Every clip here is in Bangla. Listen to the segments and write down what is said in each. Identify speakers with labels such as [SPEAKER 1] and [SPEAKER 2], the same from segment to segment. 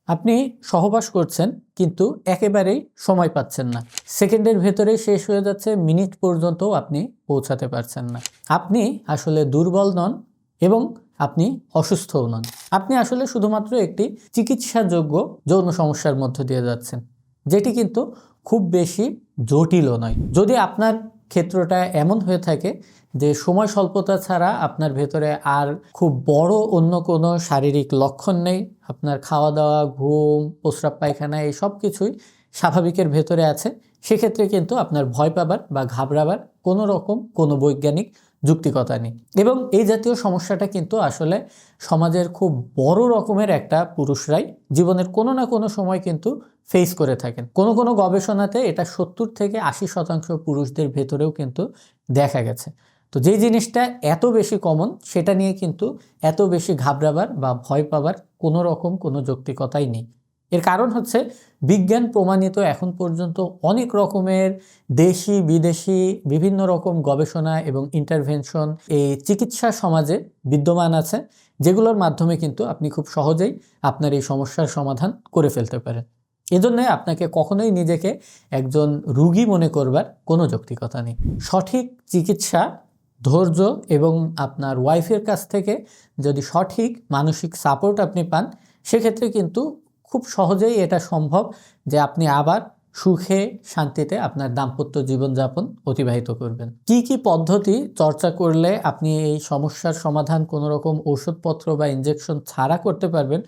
[SPEAKER 1] আপনি সহবাস করছেন কিন্তু একেবারেই সময় পাচ্ছেন না, সেকেন্ডের ভেতরে শেষ হয়ে যাচ্ছে, মিনিট পর্যন্ত আপনি পৌঁছাতে পারছেন না। আপনি আসলে দুর্বল নন এবং আপনি অসুস্থও নন, আপনি আসলে শুধুমাত্র একটি চিকিৎসাযোগ্য যৌন সমস্যার মধ্য দিয়ে যাচ্ছেন, যেটি কিন্তু খুব বেশি জটিলও নয়। যদি আপনার ক্ষেত্রটা এমন হয়ে থাকে যে সময় স্বল্পতা ছাড়া আপনার ভেতরে আর খুব বড় অন্য কোনো শারীরিক লক্ষণ নেই, আপনার খাওয়া দাওয়া, ঘুম, প্রস্রাব পায়খানা এই সব কিছুই স্বাভাবিকের ভেতরে আছে, সেক্ষেত্রে কিন্তু আপনার ভয় পাবার বা ঘাবড়াবার কোনো বৈজ্ঞানিক যুক্তিকতা নেই। এবং এই জাতীয় সমস্যাটা কিন্তু আসলে সমাজের খুব বড় রকমের একটা পুরুষরাই জীবনের কোনো না কোনো সময় কিন্তু ফেস করে থাকেন। কোনো গবেষণাতে এটা 70 থেকে 80% পুরুষদের ভেতরেও কিন্তু দেখা গেছে। তো যেই জিনিসটা এত বেশি কমন, সেটা নিয়ে কিন্তু এত বেশি ঘাবড়াবার বা ভয় পাবার কোনো যৌক্তিকতাই নেই। এর কারণ হচ্ছে বিজ্ঞান প্রমাণিত এখন পর্যন্ত অনেক রকমের দেশি বিদেশি বিভিন্ন রকম গবেষণা এবং ইন্টারভেনশন এই চিকিৎসা সমাজে বিদ্যমান আছে, যেগুলোর মাধ্যমে কিন্তু আপনি খুব সহজেই আপনার এই সমস্যার সমাধান করে ফেলতে পারেন। এজন্য আপনাকে কখনোই নিজেকে একজন রোগী মনে করবার কোনো যৌক্তিকতা নেই। সঠিক চিকিৎসা, ধৈর্য এবং আপনার ওয়াইফের কাছ থেকে যদি সঠিক মানসিক সাপোর্ট আপনি পান, সেক্ষেত্রে কিন্তু খুব সহজেই এটা সম্ভব যে আপনি আবার সুখে শান্তিতে আপনার দাম্পত্য জীবনযাপন অতিবাহিত করবেন। কি পদ্ধতি চর্চা করলে আপনি এই সমস্যার সমাধান কোনো রকম ওষুধপত্র বা ইনজেকশন ছাড়া করতে পারবেন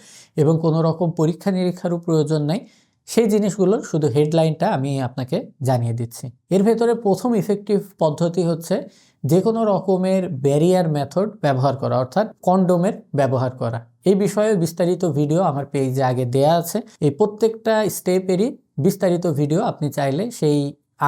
[SPEAKER 1] এবং কোনো রকম পরীক্ষা নিরীক্ষারও প্রয়োজন নাই, সেই জিনিসগুলোর শুধু হেডলাইনটা আমি আপনাকে জানিয়ে দিচ্ছি। এর ভেতরে প্রথম ইফেক্টিভ পদ্ধতি হচ্ছে যে কোনো রকমের ব্যারিয়ার মেথড ব্যবহার করা, অর্থাৎ কন্ডোমের ব্যবহার করা। এই বিষয়ে বিস্তারিত ভিডিও আমার পেজে আগে দেয়া আছে। এই প্রত্যেকটা স্টেপেরই বিস্তারিত ভিডিও আপনি চাইলে সেই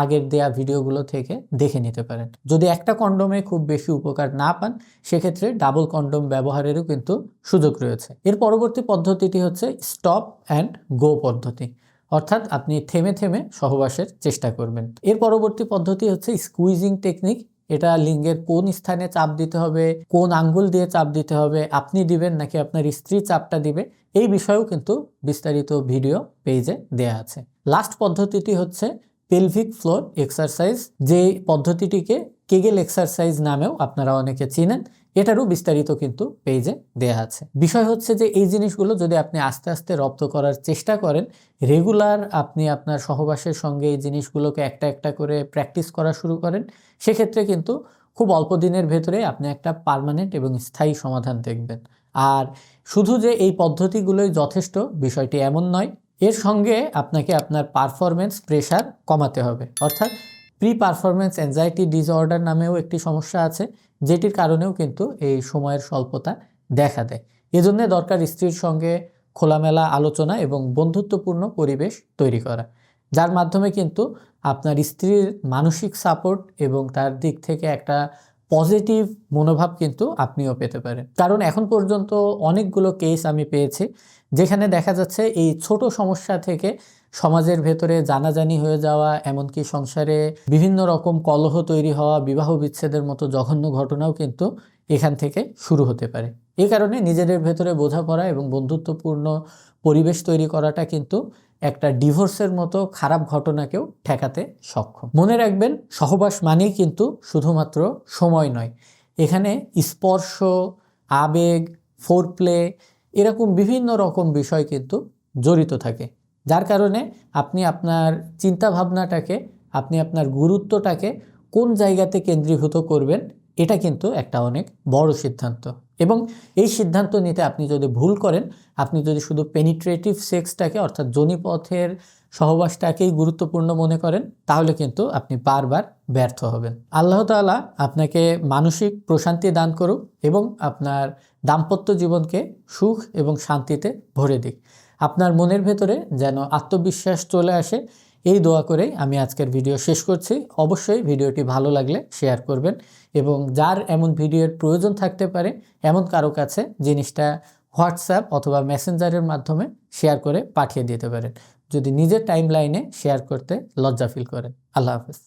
[SPEAKER 1] আগের দেয়া ভিডিওগুলো থেকে দেখে নিতে পারেন। যদি একটা কন্ডোমে খুব বেশি উপকার না পান, সেক্ষেত্রে ডাবল কন্ডোম ব্যবহারেরও কিন্তু সুযোগ রয়েছে। এর পরবর্তী পদ্ধতিটি হচ্ছে স্টপ অ্যান্ড গো পদ্ধতি, অর্থাৎ আপনি থেমে থেমে সহবাসের চেষ্টা করবেন। এর পরবর্তী পদ্ধতি হচ্ছে স্কুইজিং টেকনিক। এটা লিঙ্গের কোন স্থানে চাপ দিতে হবে, কোন আঙ্গুল দিয়ে চাপ দিতে হবে, আপনি দিবেন নাকি আপনার স্ত্রী চাপটা দিবে, এই বিষয়েও কিন্তু বিস্তারিত ভিডিও পেজে দেয়া আছে। লাস্ট পদ্ধতিটি হচ্ছে পেলভিক ফ্লোর এক্সারসাইজ, যে পদ্ধতিটিকে কেগেল এক্সারসাইজ নামেও আপনারা অনেকে চিনেন। এটারও বিস্তারিত কিন্তু পেজে দেয়া আছে। বিষয় হচ্ছে যে এই জিনিসগুলো যদি আপনি আস্তে আস্তে রপ্ত করার চেষ্টা করেন, রেগুলার আপনি আপনার সহবাসের সঙ্গে এই জিনিসগুলোকে একটা একটা করে প্র্যাকটিস করা শুরু করেন, সেক্ষেত্রে কিন্তু খুব অল্প দিনের ভেতরে আপনি একটা পার্মানেন্ট এবং স্থায়ী সমাধান দেখবেন। আর শুধু যে এই পদ্ধতিগুলোই যথেষ্ট, বিষয়টি এমন নয়। এর সঙ্গে আপনাকে আপনার পারফরমেন্স প্রেশার কমাতে হবে, অর্থাৎ প্রি পারফরমেন্স অ্যাংজাইটি ডিসঅর্ডার নামেও একটি সমস্যা আছে, যেটির কারণেও কিন্তু এই সময়ের স্বল্পতা দেখা দেয়। এজন্য দরকার স্ত্রীর সঙ্গে খোলামেলা আলোচনা এবং বন্ধুত্বপূর্ণ পরিবেশ তৈরি করা, যার মাধ্যমে কিন্তু আপনার স্ত্রীর মানসিক সাপোর্ট এবং তার দিক থেকে একটা পজিটিভ মনোভাব কিন্তু আপনিও পেতে পারেন। কারণ এখন পর্যন্ত অনেকগুলো কেস আমি পেয়েছি যেখানে দেখা যাচ্ছে এই ছোট সমস্যা থেকে সমাজের ভেতরে জানাজানি হয়ে যাওয়া, এমনকি সংসারে বিভিন্ন রকম কলহ তৈরি হওয়া, বিবাহ বিচ্ছেদের মতো জঘন্য ঘটনাও কিন্তু এখান থেকে শুরু হতে পারে। এই কারণে নিজেদের ভেতরে বোঝাপড়া এবং বন্ধুত্বপূর্ণ পরিবেশ তৈরি করাটা কিন্তু একটা ডিভোর্সের মতো খারাপ ঘটনাকেও ঠেকাতে সক্ষম। মনে রাখবেন, সহবাস মানেই কিন্তু শুধুমাত্র সময় নয়, এখানে স্পর্শ, আবেগ, ফোরপ্লে এরকম বিভিন্ন রকম বিষয় কিন্তু জড়িত থাকে, যার কারণে আপনি আপনার চিন্তাভাবনাটাকে, আপনি আপনার গুরুত্বটাকে কোন জায়গাতে কেন্দ্রীভূত করবেন, এটা কিন্তু একটা অনেক বড় সিদ্ধান্ত। এবং এই সিদ্ধান্ত নিতে আপনি যদি ভুল করেন, আপনি যদি শুধু পেনিট্রেটিভ সেক্সটাকে অর্থাৎ যোনিপথের সহবাসটাকেই গুরুত্বপূর্ণ মনে করেন, তাহলে কিন্তু আপনি বারবার ব্যর্থ হবেন। আল্লাহ তাআলা আপনাকে মানসিক প্রশান্তি দান করুক এবং আপনার দাম্পত্য জীবনকে সুখ এবং শান্তিতে ভরে দিক। আপনার মনের ভেতরে যেন আত্মবিশ্বাস চলে আসে, এই দোয়া করেই আমি আজকের ভিডিও শেষ করছি। অবশ্যই ভিডিওটি ভালো লাগলে শেয়ার করবেন এবং যার এমন ভিডিওর প্রয়োজন থাকতে পারে এমন কারো কাছে জিনিসটা হোয়াটসঅ্যাপ অথবা মেসেঞ্জারের মাধ্যমে শেয়ার করে পাঠিয়ে দিতে পারেন, যদি নিজের টাইমলাইনে শেয়ার করতে লজ্জা ফিল করেন। আল্লাহ হাফেজ।